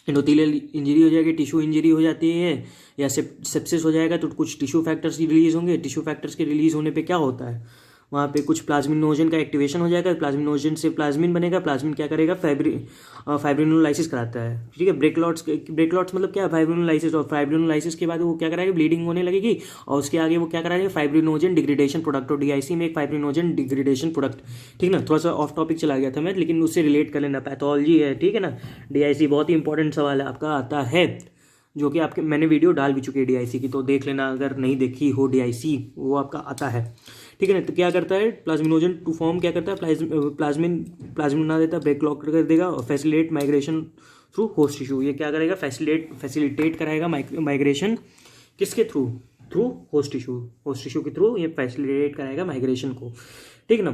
Speaker 1: एंडोथेलियल इंजरी हो जाएगी, टिश्यू इंजरी हो जाती है, या सेप्सिस हो जाएगा, तो कुछ टिश्यू फैक्टर्स रिलीज होंगे। टिश्यू फैक्टर्स के रिलीज होने पे क्या होता है, वहाँ पे कुछ प्लाज्मिनोजन का एक्टिवेशन हो जाएगा, प्लाज्मिनोजन से प्लाज्मिन बनेगा, प्लाज्मिन क्या करेगा, फाइब्रिनोलाइसिस कराता है। ठीक है, ब्रेक क्लॉट्स मतलब क्या है, फाइब्रिनोलाइसिस, और फाइब्रिनोलाइसिस के बाद वो क्या कराएगा, ब्लीडिंग होने लगेगी, और उसके आगे वो क्या कराएगा, फाइब्रिनोजन डिग्रेडेशन प्रोडक्ट, और DIC में एक फाइब्रिनोजन डिग्रेडेशन प्रोडक्ट। ठीक ना, थोड़ा सा ऑफ टॉपिक चला गया था मैं, लेकिन उससे रिलेट कर लेना, पैथोलॉजी है। ठीक है ना, DIC बहुत ही इंपॉर्टेंट सवाल है आपका, आता है, जो कि आपके मैंने वीडियो डाल भी चुकी है DIC की, तो देख लेना अगर नहीं देखी हो DIC, वो आपका आता है। ठीक है ना। तो क्या करता है, प्लाज्मिनोजन टू फॉर्म क्या करता है, प्लाज्मिन बना देता है, ब्रेक क्लॉट कर देगा, और facilitate migration through host tissue. ये क्या करेगा, फैसिलिटेट कराएगा माइग्रेशन, किसके थ्रू होस्ट टिश्यू के थ्रू ये फैसिलिटेट कराएगा माइग्रेशन को। ठीक है ना।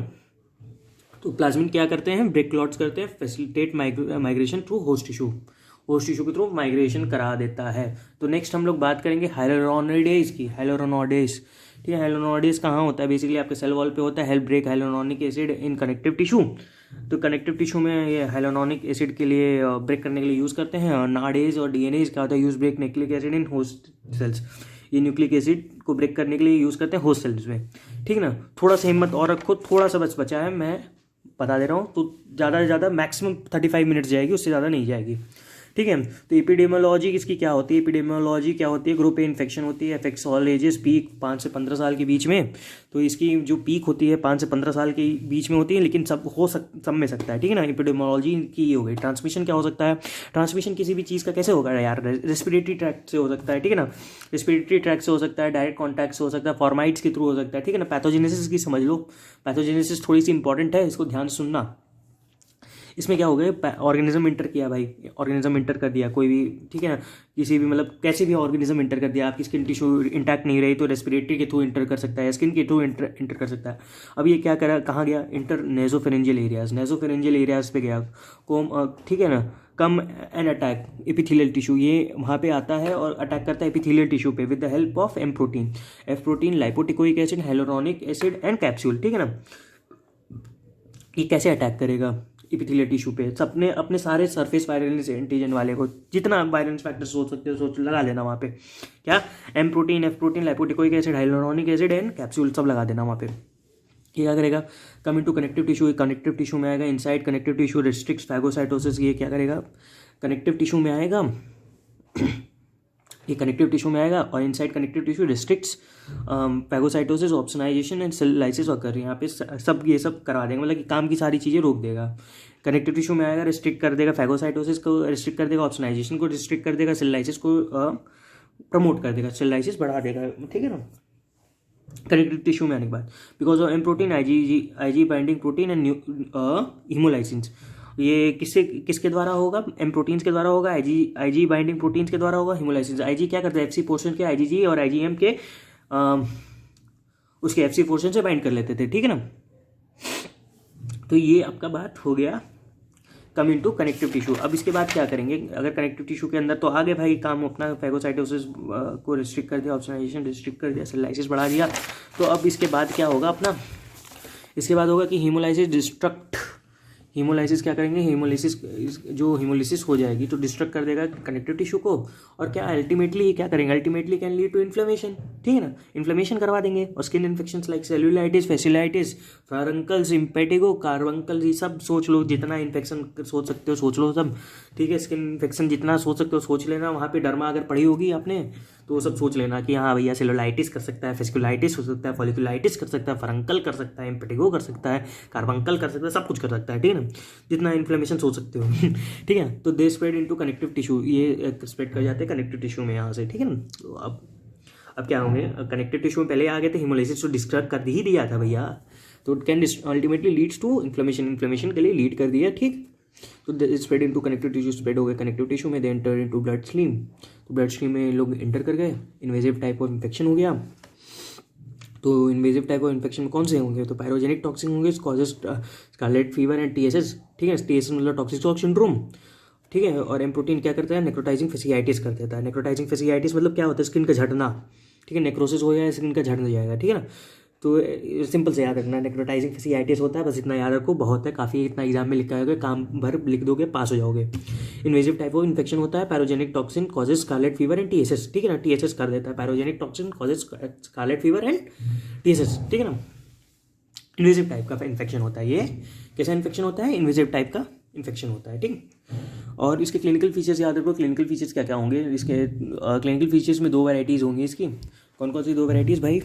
Speaker 1: तो प्लाज्मिन क्या करते हैं, ब्रेक क्लॉट्स करते हैं, facilitate migration through host tissue के थ्रू माइग्रेशन करा देता है। तो नेक्स्ट हम लोग बात करेंगे हाइलोरोनिडेज की। हाइलोरोनिडेज, ठीक है, हाइलोरोनिडेज कहाँ होता है, बेसिकली आपके सेल वॉल पे होता है। Help break hyaluronic acid in connective tissue. तो कनेक्टिव टिश्यू में ये हाइलोरोनिक एसिड के लिए ब्रेक करने के लिए यूज़ करते हैं। नाडेज और DNase क्या होता है, use break nucleic acid in host cells. ये न्यूक्लिक एसिड को ब्रेक करने के लिए यूज़ करते हैं होस्ट सेल्स में। ठीक है ना। थोड़ा सा हिम्मत और रखो, थोड़ा सा बस बचा है, मैं बता दे रहा हूँ। तो ज़्यादा से ज़्यादा मैक्सिमम 35 मिनट्स जाएगी, उससे ज़्यादा नहीं जाएगी। ठीक है। तो एपिडेमियोलॉजी इसकी क्या होती है, एपिडेमियोलॉजी क्या होती है, ग्रुप ए इन्फेक्शन होती है, अफेक्ट्स ऑल एजेस, पीक 5 से 15 साल के बीच में। तो इसकी जो पीक होती है 5 से 15 साल के बीच में होती है, लेकिन सब में सकता है। ठीक है ना। एपिडेमियोलॉजी की ये हो गई। ट्रांसमिशन क्या हो सकता है, ट्रांसमिशन किसी भी चीज़ का कैसे होगा यार, रेस्पिरेटरी ट्रैक्ट से हो सकता है। ठीक है ना, रेस्पिरेटरी ट्रैक्ट से हो सकता है, डायरेक्ट कॉन्टैक्ट से हो सकता है, फॉर्माइट्स के थ्रू हो सकता है। ठीक है ना। पैथोजेनेसिस की समझ लो, पैथोजेनेसिस थोड़ी सी इंपॉर्टेंट है, इसको ध्यान सुनना। इसमें क्या हो गया, ऑर्गेनिज्म इंटर किया भाई, ऑर्गेनिज्म इंटर कर दिया कोई भी। ठीक है ना, किसी भी मतलब कैसे भी ऑर्गेनिज्म इंटर कर दिया, आपकी स्किन टिश्यू इंटैक्ट नहीं रही तो रेस्पिरेटरी के थ्रू इंटर कर सकता है, स्किन के थ्रू इंटर कर सकता है। अब ये क्या करा, कहाँ गया, इंटर नेजोफेरेंजियल एरियाज पे गया ठीक है ना। Come and attack epithelial tissue, ये वहाँ पे आता है और अटैक करता है एपिथेलियल टिश्यू पे with the help of F protein, lipoteichoic acid, hyaluronic acid and capsule. ठीक है ना। ये कैसे अटैक करेगा एपिथेलियल टिश्यू पे, अपने सारे सरफेस वायलेंस एंटीजन वाले को, जितना वायलेंस फैक्टर सोच सकते हो सोच लगा देना वहाँ पे। क्या, M protein, F protein, lipoteichoic acid, hyaluronic acid and capsule सब लगा देना वहाँ पे। ये क्या करेगा, coming to connective tissue, connective tissue में आएगा, inside connective tissue restricts phagocytosis. ये क्या करेगा, कनेक्टिव टिश्यू में आएगा, ये कनेक्टिव टिश्यू में आएगा, और inside connective tissue restricts phagocytosis, opsonization and cell lysis occur. यहाँ पे सब ये सब करा देगा, मतलब कि काम की सारी चीज़ें रोक देगा। कनेक्टिव टिश्यू में आएगा, रिस्ट्रिक्ट कर देगा फैगोसाइटोसिस को, रिस्ट्रिक्ट कर देगा ऑप्सोनाइजेशन को, रिस्ट्रिक्ट कर देगा सेल लाइसिस को, प्रमोट कर देगा, सेल लाइसिस बढ़ा देगा। ठीक है ना। कनेक्टिव टिश्यू में आने के बाद because of M protein, Ig binding protein and hemolysins, ये किसके द्वारा होगा, एम प्रोटीन्स के द्वारा होगा, आईजी बाइंडिंग प्रोटीन्स के द्वारा होगा, हीमोलाइसिस। आईजी क्या करता है, एफसी पोर्शन के आईजीजी और आईजीएम के उसके एफसी पोर्शन से बाइंड कर लेते थे। ठीक है ना। तो ये आपका बात हो गया कम इनटू कनेक्टिव टिश्यू। अब इसके बाद क्या करेंगे, अगर कनेक्टिव टिश्यू के अंदर तो आगे भाई काम अपना, फैगोसाइटोसिस को रिस्ट्रिक्ट कर दिया, ऑप्सोनाइजेशन रिस्ट्रिक्ट कर दिया, सेल लाइसिस बढ़ा दिया। तो अब इसके बाद क्या होगा अपना, इसके बाद होगा कि हीमोलाइसिस हीमोलाइसिस क्या करेंगे, हीमोलिसिस, जो हीमोलिसिस हो जाएगी तो डिस्ट्रक्ट कर देगा कनेक्टिव टिश्यू को, और क्या अल्टीमेटली क्या करेंगे, ultimately can lead to inflammation, ठीक है ना, इन्फ्लेमेशन करवा देंगे। और skin infections like cellulitis, fasciitis, furuncles, impetigo, carbuncles, ये सब सोच लो, जितना इन्फेक्शन सोच सकते हो सोच लो सब, ठीक है। स्किन इन्फेक्शन जितना सोच सकते हो सोच लेना। वहाँ पे डर्मा अगर पढ़ी होगी आपने तो वो सब सोच लेना कि हाँ भैया सेलुलाइटिस कर सकता है, फेस्कुलाइटिस हो सकता है, फॉलिकुलाइटिस कर सकता है, फरंकल कर सकता है, इम्पेटिगो कर सकता है, कार्बंकल कर सकता है, सब कुछ कर सकता है, ठीक है ना, जितना इन्फ्लेमेशन सोच सकते हो ठीक है। तो they spread into connective tissue, ये स्प्रेड कर जाते हैं कनेक्टिव टिश्यू में यहाँ से, ठीक है ना। तो अब क्या होंगे, कनेक्टिव टिश्यू में पहले आ गए थे, हीमोलाइसिस तो डिस्क्राइब कर ही दिया था भैया, तो it can ultimately leads to inflammation, inflammation के लिए लीड कर दिया, ठीक। तो spread into connective tissue, spread हो गए कनेक्टिव टिश्यू में, they enter into blood stream, तो ब्लड स्ट्रीम में लोग एंटर कर गए, इन्वेजिव टाइप ऑफ इन्फेक्शन हो गया। तो इन्वेजिव टाइप ऑफ इन्फेक्शन में कौन से होंगे, तो पायरोजेनिक टॉक्सिन होंगे, causes Scarlett fever and TSS, ठीक है, टीएसएस मतलब टॉक्सिक शॉक सिंड्रोम, ठीक है। और एम प्रोटीन क्या करता है, नेक्रोटाइजिंग फेसियाइटिस कर देता है। नेक्रोटाइजिंग फेसियाइटिस मतलब क्या होता है, स्किन का झड़ना, ठीक है, नेक्रोसिस हो जाए, स्किन का झड़ जाएगा, ठीक है ना। तो सिंपल से याद रखना, नेक्रोटाइजिंग फेसियाइटिस होता है, बस इतना याद रखो, बहुत है, काफ़ी, इतना एग्जाम में लिखा होगा, काम भर लिख दोगे पास हो जाओगे। इन्वेजिव टाइप ऑफ इन्फेक्शन होता है, pyrogenic toxin causes scarlet fever and TSS, ठीक है ना, टीएसएस कर देता है, pyrogenic toxin causes scarlet fever and TSS, ठीक है ना। इन्वेजिव टाइप का इन्फेक्शन होता है, ये कैसा इन्फेक्शन होता है, इन्वेजिव टाइप का इन्फेक्शन होता है, ठीक। और इसके क्लिनिकल फीचर्स याद रखो, क्लिनिकल फीचर्स क्या क्या होंगे इसके, क्लिनिकल फीचर्स में दो वैराइटीज़ होंगी इसकी। कौन कौन सी दो वैराइटीज़ भाई,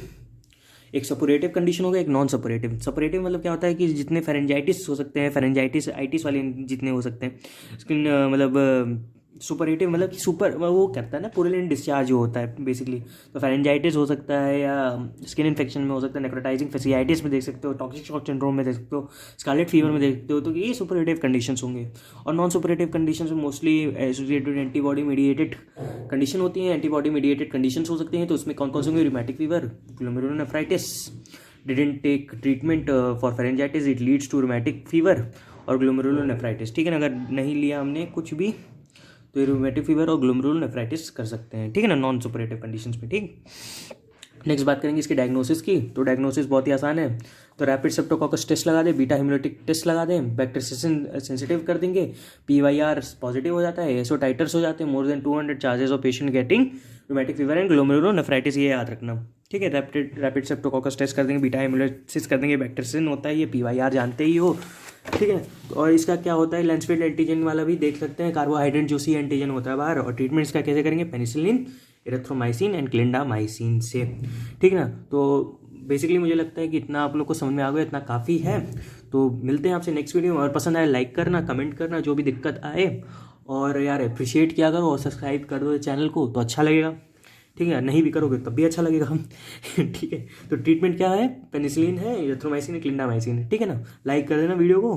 Speaker 1: एक सपोरेटिव कंडीशन होगा, एक नॉन सपोरेटिव। सपोरेटिव मतलब क्या होता है कि जितने फेरेंजाइटिस हो सकते हैं, फेरेंजाइटिस आइटिस वाले जितने हो सकते हैं, स्किन मतलब सुपरेटिव मतलब कि सुपर वो करता है ना, पुरलेंट डिस्चार्ज जो होता है बेसिकली, तो फेरेंजाइटिस हो सकता है, या स्किन इन्फेक्शन में हो सकता है, नेक्रोटाइजिंग फेसियाइटिस में देख सकते हो, टॉक्सिक शॉक सिंड्रोम में देख सकते हो, स्कारलेट फीवर में देख सकते हो, तो ये सुपरेटिव कंडीशंस होंगे। और नॉन सुपरेटिव कंडीशंस में mostly associated antibody mediated condition होती हैं, एंटीबॉडी मीडिएटेड कंडीशंस हो सकती हैं, तो उसमें कौन कौन से होंगे, rheumatic fever, glomerulonephritis, didn't take treatment for pharyngitis, it leads to rheumatic fever और ग्लोमेरुलोनेफ्राइटिस, ठीक है ना। अगर नहीं लिया हमने कुछ भी तो ये रूमेटिक फीवर और ग्लोमेरुलोनेफ्राइटिस कर सकते हैं, ठीक है ना, नॉन सुपरेटिव कंडीशंस में, ठीक। नेक्स्ट बात करेंगे इसकी डायग्नोसिस की, तो डायग्नोसिस बहुत ही आसान है, तो रैपिड सेप्टोकॉकस टेस्ट लगा दें, बीटा हेमोलिटिक टेस्ट लगा दें, बैक्टीरियसिन सेंसिटिव कर देंगे, PYR पॉजिटिव हो जाता है, एसओ टाइटर्स हो जाते हैं, more than 200 charges of patient getting rheumatic fever and glomerulonephritis, ये याद रखना, ठीक है। रैपिड सेप्टोकॉकस टेस्ट कर देंगे, बीटा हेमोलिसिस कर देंगे, बैक्टीरियसिन होता है, ये PYR जानते ही हो, ठीक है। और इसका क्या होता है, लैंसफील्ड एंटीजन वाला भी देख सकते हैं, कार्बोहाइड्रेट जूसी एंटीजन होता है बाहर। और ट्रीटमेंट इसका कैसे करेंगे, पेनिसिलिन, एरिथ्रोमाइसिन एंड क्लिंडामाइसिन से, ठीक है ना। तो बेसिकली मुझे लगता है कि इतना आप लोग को समझ में आ गया, इतना काफ़ी है। तो मिलते हैं आपसे नेक्स्ट वीडियो में, और पसंद आए लाइक करना, कमेंट करना, जो भी दिक्कत आए, और यार अप्रिशिएट किया करो और सब्सक्राइब कर दो चैनल को तो अच्छा लगेगा, ठीक है। नहीं भी करोगे तब भी अच्छा लगेगा ठीक है। तो ट्रीटमेंट क्या है, पेनिसिलिन है, एरिथ्रोमाइसिन है, क्लिंडामाइसिन है, ठीक है ना। लाइक कर देना वीडियो को।